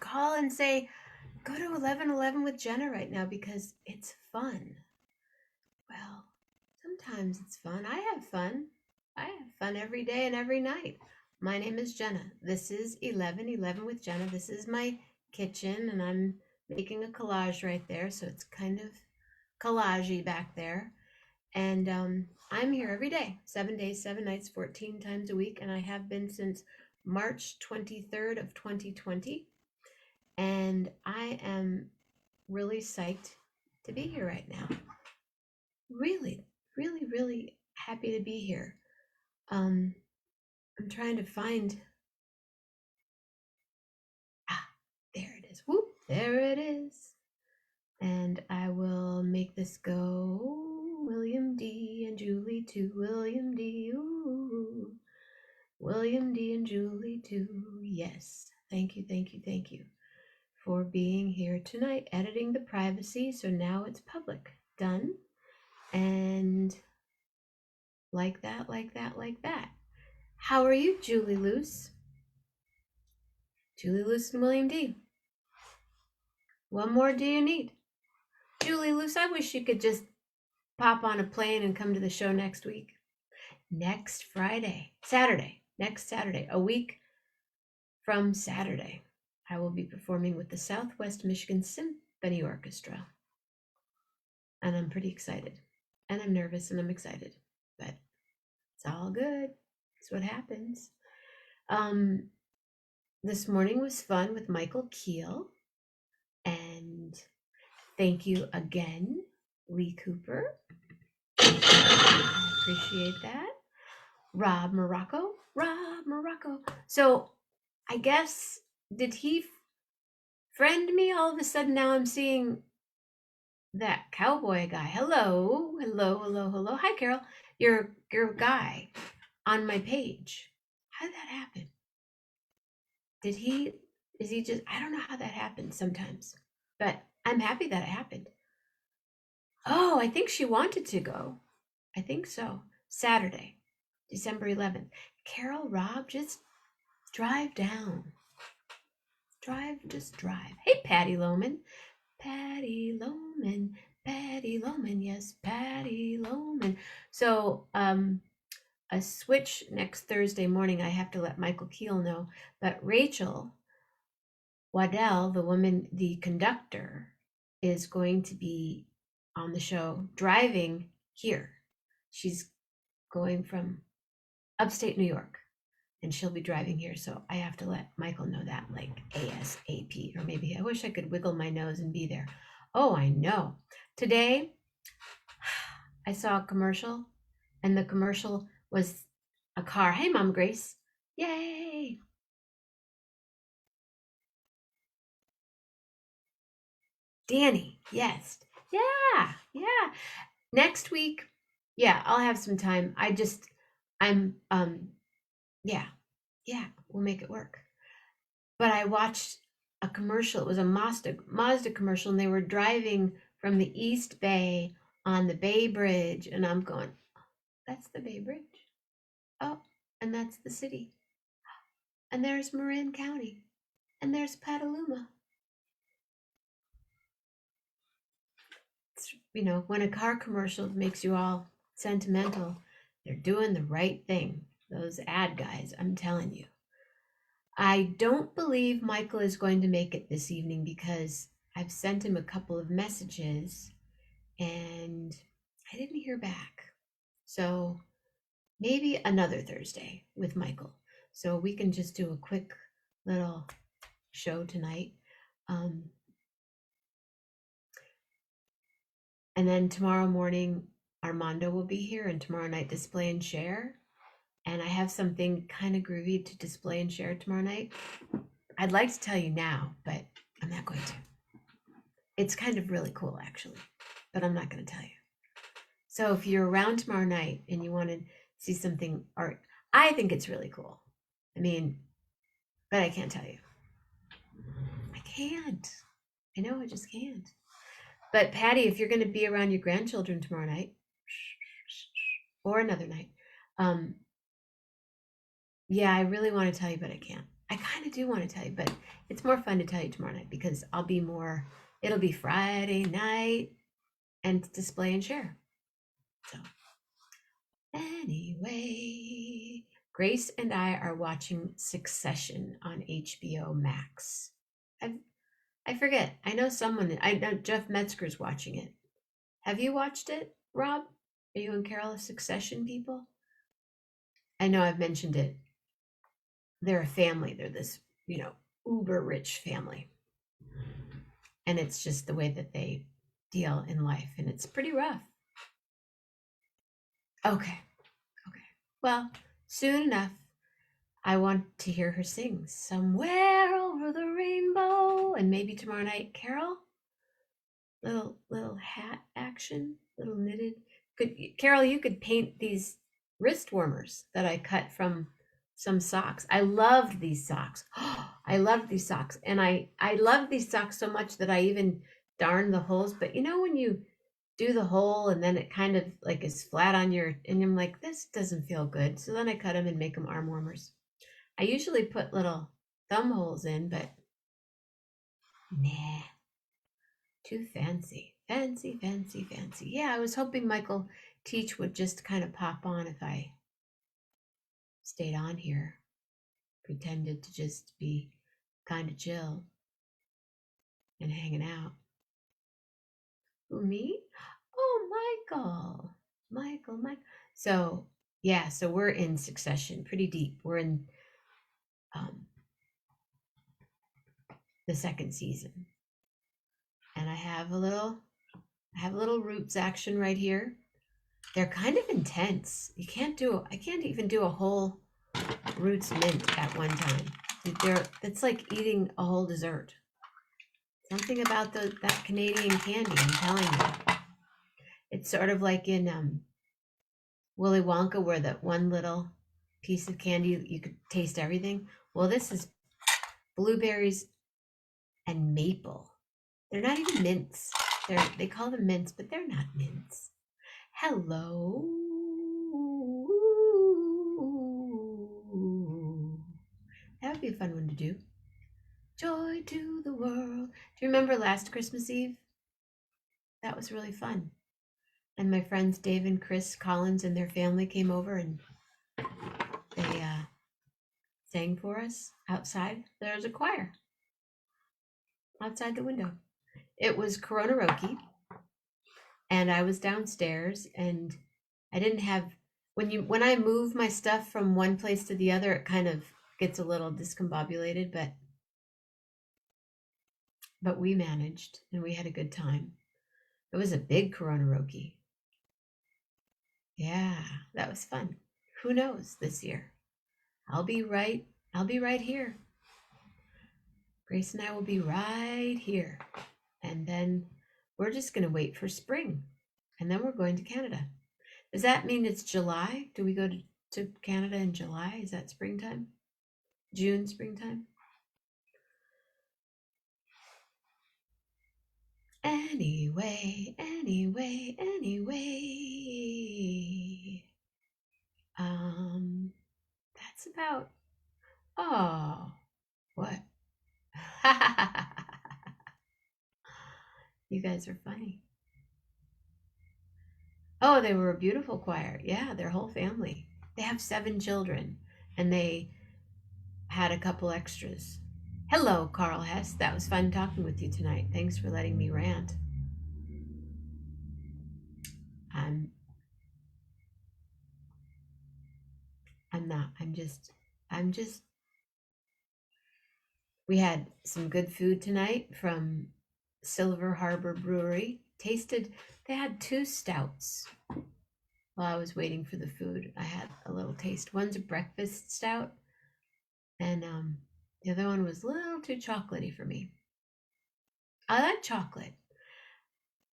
call and say, go to 11:11 with Jenna right now because it's fun. Well, sometimes it's fun. I have fun. I have fun every day and every night. My name is Jenna. This is 11:11 with Jenna. This is my kitchen, and I'm making a collage right there, so it's kind of collagey back there. And I'm here every day, 7 days, 7 nights, 14 times a week, and I have been since March 23rd of 2020. And I am really psyched to be here right now. Really, really, really happy to be here. I'm trying to find. There it is. Whoop, there it is. And I will make this go. William D. and Julie too. William D. Ooh. William D. and Julie too. Yes. Thank you, thank you, thank you for being here tonight, editing the privacy. So now it's public. Done. And like that, like that, like that. How are you, Julie Luce? Julie Luce and William D. What more do you need? Julie Luce, I wish you could just pop on a plane and come to the show next week. Next next Saturday, a week from Saturday, I will be performing with the Southwest Michigan Symphony Orchestra. And I'm pretty excited. And I'm nervous and I'm excited. But it's all good. It's what happens. This morning was fun with Michael Keel. And thank you again, Lee Cooper. I appreciate that. Rob Morocco. So I guess, did he friend me? All of a sudden now I'm seeing that cowboy guy. Hello. Hi, Carol. Your guy on my page. How did that happen? Is he just, I don't know how that happens sometimes, but I'm happy that it happened. Oh, I think she wanted to go. I think so. Saturday, December 11th. Carol, Rob, just drive down. Just drive. Hey, Patty Loman. Patty Loman, yes, Patty Loman. So, a switch next Thursday morning, I have to let Michael Keel know, but Rachel Waddell, the conductor, is going to be on the show driving here. She's going from upstate New York and she'll be driving here. So I have to let Michael know that like ASAP, or maybe I wish I could wiggle my nose and be there. Oh, I know. Today I saw a commercial and the commercial was a car. Hey, Mom Grace. Yay. Danny. Yes. Yeah. Next week. Yeah, I'll have some time. Yeah, we'll make it work. But I watched a commercial. It was a Mazda commercial, and they were driving from the East Bay on the Bay Bridge, and I'm going, that's the Bay Bridge. Oh, and that's the city. And there's Marin County. And there's Petaluma. It's, when a car commercial makes you all sentimental, they're doing the right thing. Those ad guys, I'm telling you. I don't believe Michael is going to make it this evening because I've sent him a couple of messages and I didn't hear back. So maybe another Thursday with Michael. So we can just do a quick little show tonight. And then tomorrow morning, Armando will be here, and tomorrow night, display and share. And I have something kind of groovy to display and share tomorrow night. I'd like to tell you now, but I'm not going to. It's kind of really cool, actually, but I'm not going to tell you. So if you're around tomorrow night and you want to see something art, I think it's really cool. I mean, but I can't tell you. I can't. I know, I just can't. But Patty, if you're going to be around your grandchildren tomorrow night, or another night, yeah, I really want to tell you, but I can't. I kind of do want to tell you, but it's more fun to tell you tomorrow night because it'll be Friday night and display and share. So anyway, Grace and I are watching Succession on HBO Max. I forget. I know Jeff Metzger's watching it. Have you watched it, Rob? Are you and Carol a Succession people? I know I've mentioned it. They're a family. They're this, uber rich family. And it's just the way that they deal in life. And it's pretty rough. Okay. Well, soon enough, I want to hear her sing Somewhere Over the Rainbow. And maybe tomorrow night, Carol, little hat action, little knitted. Carol, you could paint these wrist warmers that I cut from some socks. I loved these socks. I loved these socks. And I loved these socks so much that I even darned the holes. But when you do the hole and then it kind of like is flat on and I'm like, this doesn't feel good. So then I cut them and make them arm warmers. I usually put little thumb holes in, but nah, too fancy. Fancy. Yeah, I was hoping Michael Teach would just kind of pop on if I stayed on here, pretended to just be kind of chill and hanging out. Who, me? Oh, Michael. So yeah, so we're in Succession, pretty deep. We're in the second season, and I have a little Roots action right here. They're kind of intense. I can't even do a whole Roots mint at one time. It's like eating a whole dessert. Something about that Canadian candy, I'm telling you. It's sort of like in Willy Wonka, where that one little piece of candy, you could taste everything. Well, this is blueberries and maple. They're not even mints. They call them mints, but they're not mints. Hello. That would be a fun one to do. Joy to the world. Do you remember last Christmas Eve? That was really fun. And my friends Dave and Chris Collins and their family came over and they sang for us outside. There's a choir outside the window. It was Coronaroki, and I was downstairs, and I didn't have when I move my stuff from one place to the other, it kind of gets a little discombobulated, but we managed and we had a good time. It was a big Coronaroki. Yeah, that was fun. Who knows this year? I'll be right here. Grace and I will be right here. And then we're just going to wait for spring. And then we're going to Canada. Does that mean it's July? Do we go to Canada in July? Is that springtime? June, springtime? Anyway. That's about. Oh, what? You guys are funny. Oh, they were a beautiful choir. Yeah, their whole family. They have 7 children, and they had a couple extras. Hello, Carl Hess. That was fun talking with you tonight. Thanks for letting me rant. I'm not. I'm just we had some good food tonight from Silver Harbor Brewery. They had 2 stouts. While I was waiting for the food, I had a little taste. One's a breakfast stout, and the other one was a little too chocolatey for me. I like chocolate.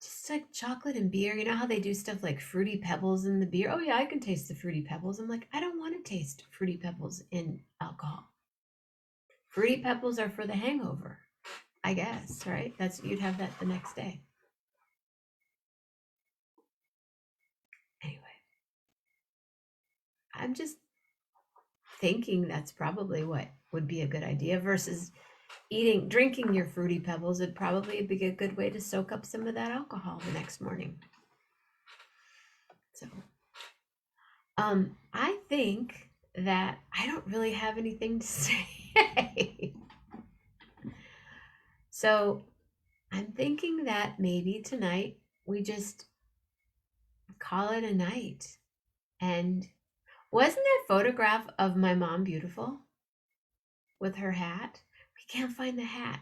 Just like chocolate and beer. You know how they do stuff like Fruity Pebbles in the beer? Oh yeah, I can taste the Fruity Pebbles. I'm like, I don't want to taste Fruity Pebbles in alcohol. Fruity Pebbles are for the hangover, I guess, right? You'd have that the next day. Anyway, I'm just thinking that's probably what would be a good idea versus drinking your Fruity Pebbles. It'd probably be a good way to soak up some of that alcohol the next morning. So, I think that I don't really have anything to say. So I'm thinking that maybe tonight we just call it a night. And wasn't that photograph of my mom beautiful with her hat? We can't find the hat.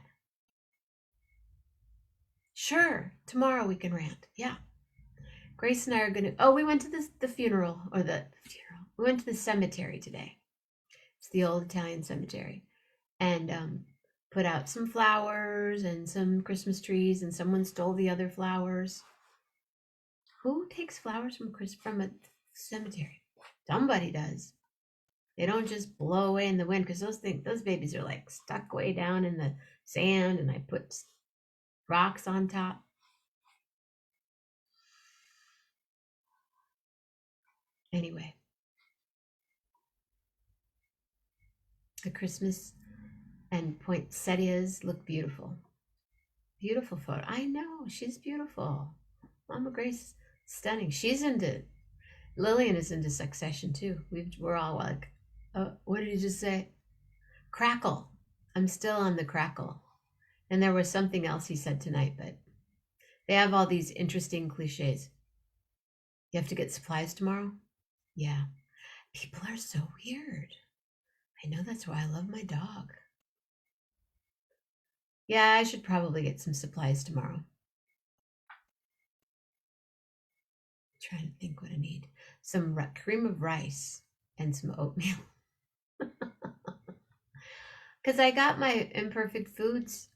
Sure, tomorrow we can rant. Yeah. Grace and I are gonna. Oh, we went to the funeral or the funeral. We went to the cemetery today. It's the old Italian cemetery, and put out some flowers and some Christmas trees, and someone stole the other flowers. Who takes flowers from a cemetery? Somebody does. They don't just blow away in the wind because those babies are like stuck way down in the sand, and I put rocks on top. Anyway, the Christmas and poinsettias look beautiful. Beautiful photo. I know, she's beautiful. Mama Grace, stunning. Lillian is into Succession too. We're all like, what did you just say? Crackle. I'm still on the Crackle. And there was something else he said tonight, but they have all these interesting cliches. You have to get supplies tomorrow? Yeah. People are so weird. I know, that's why I love my dog. Yeah, I should probably get some supplies tomorrow. I'm trying to think what I need. Some cream of rice and some oatmeal. Because I got my Imperfect Foods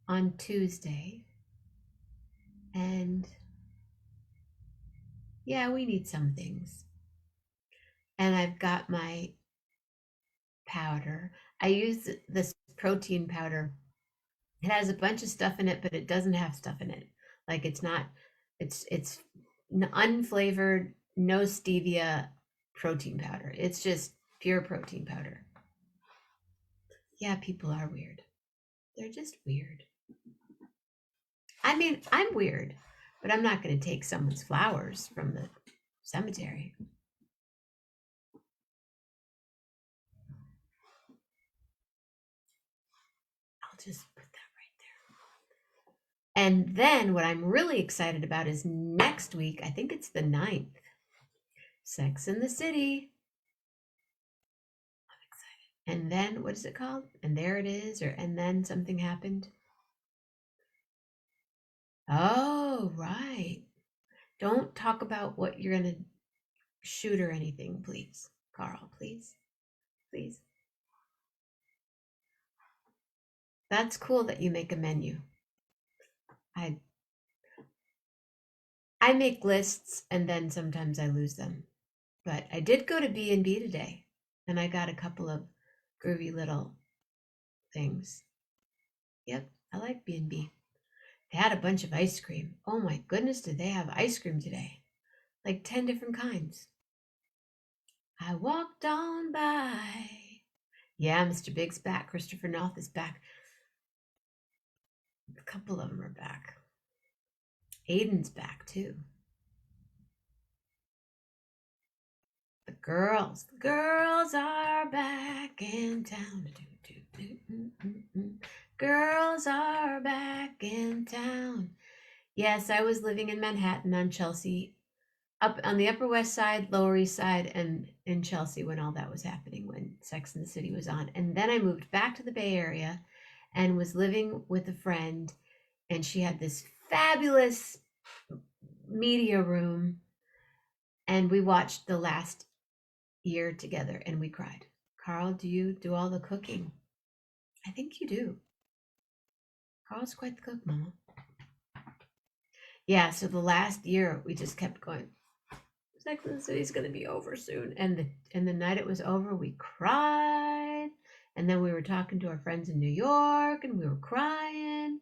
on Tuesday. And yeah, we need some things. And I've got my powder. I use this protein powder. It has a bunch of stuff in it, but it doesn't have stuff in it. Like it's unflavored, no stevia protein powder. It's just pure protein powder. Yeah, people are weird. They're just weird. I mean, I'm weird, but I'm not going to take someone's flowers from the cemetery. I'll just put that right there. And then what I'm really excited about is next week, I think it's the 9th, Sex in the City. I'm excited. And then, what is it called? And there it is, or and then something happened. Oh, right. Don't talk about what you're going to shoot or anything, please. Carl, please. Please. That's cool that you make a menu. I make lists and then sometimes I lose them. But I did go to B&B today and I got a couple of groovy little things. Yep, I like B&B. They had a bunch of ice cream. Oh my goodness, did they have ice cream today? Like 10 different kinds. I walked on by. Yeah, Mr. Big's back. Christopher North is back. A couple of them are back. Aiden's back too. The girls are back in town. Girls are back in town. Yes, I was living in Manhattan on Chelsea, up on the Upper West Side, Lower East Side, and in Chelsea when all that was happening, when Sex and the City was on. And then I moved back to the Bay Area and was living with a friend, and she had this fabulous media room, and we watched the last year together and we cried. Carl, do you do all the cooking? I think you do. Carl's quite the cook, Mama. Yeah, so the last year we just kept going. Sex and the City's gonna be over soon. And the night it was over, we cried. And then we were talking to our friends in New York and we were crying.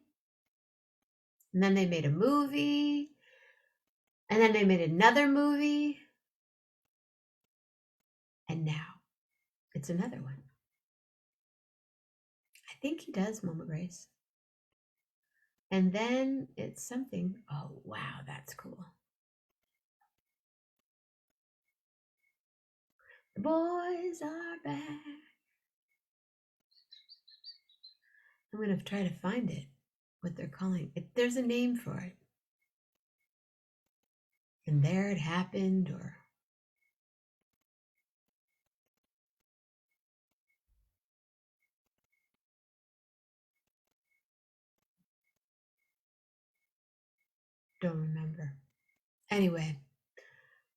And then they made a movie. And then they made another movie. And now it's another one. think he does, Mama Grace. And then it's something. Oh, wow, that's cool. The boys are back. I'm going to try to find it, what they're calling it. There's a name for it. And there it happened, or don't remember. Anyway,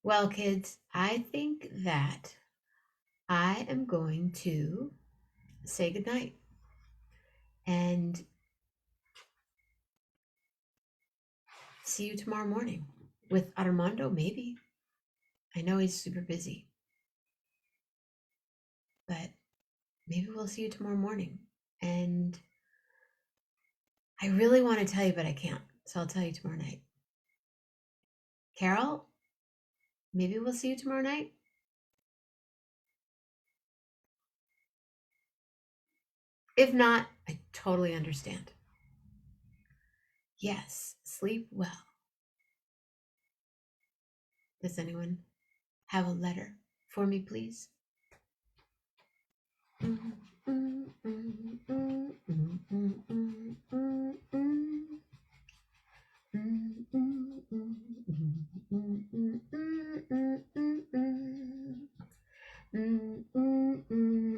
well, kids, I think that I am going to say goodnight. And see you tomorrow morning with Armando, maybe. I know he's super busy, but maybe we'll see you tomorrow morning. And I really want to tell you, but I can't. So I'll tell you tomorrow night. Carol, maybe we'll see you tomorrow night. If not, I totally understand. Yes, sleep well. Does anyone have a letter for me, please?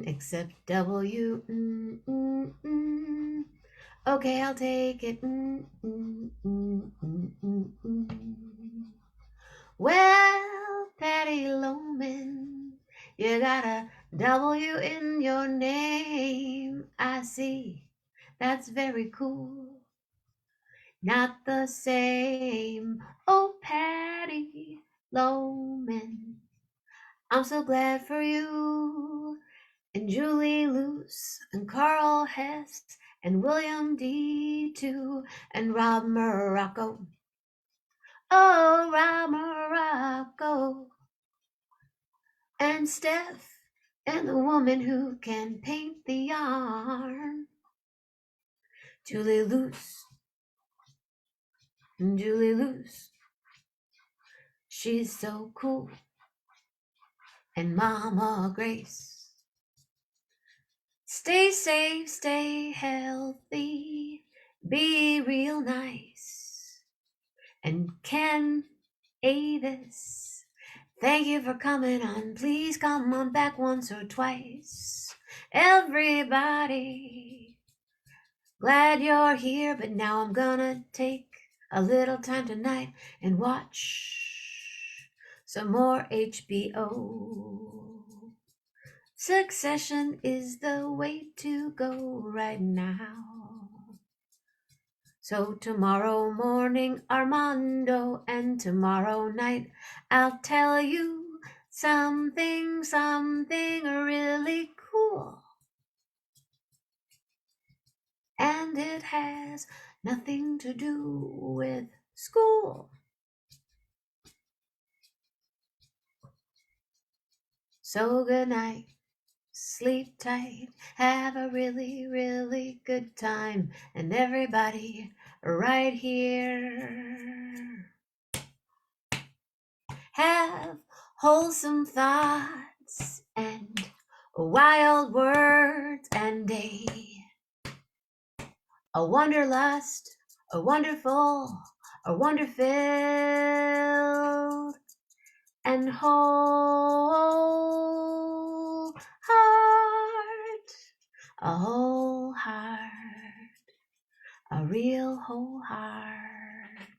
Except W. Okay, I'll take it. Well, Patty Loman, you got a W in your name. I see. That's very cool. Not the same. Oh, Patty Loman, I'm so glad for you. And Julie Luce, and Carl Hess, and William D. too, and Rob Morocco. Oh, Rob Morocco. And Steph, and the woman who can paint the yarn. Julie Luce, and Julie Luce. She's so cool. And Mama Grace. Stay safe, stay healthy, be real nice. And Ken Avis, thank you for coming on. Please come on back once or twice. Everybody, glad you're here, but now I'm gonna take a little time tonight and watch some more HBO. Succession is the way to go right now. So tomorrow morning, Armando, and tomorrow night, I'll tell you something really cool. And it has nothing to do with school. So good night. Sleep tight, have a really, really good time, and everybody right here, have wholesome thoughts and wild words and a wanderlust, a wonderful, a wonder-filled, and whole heart, a whole heart, a real whole heart,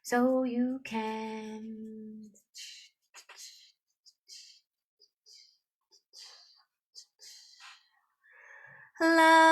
so you can love.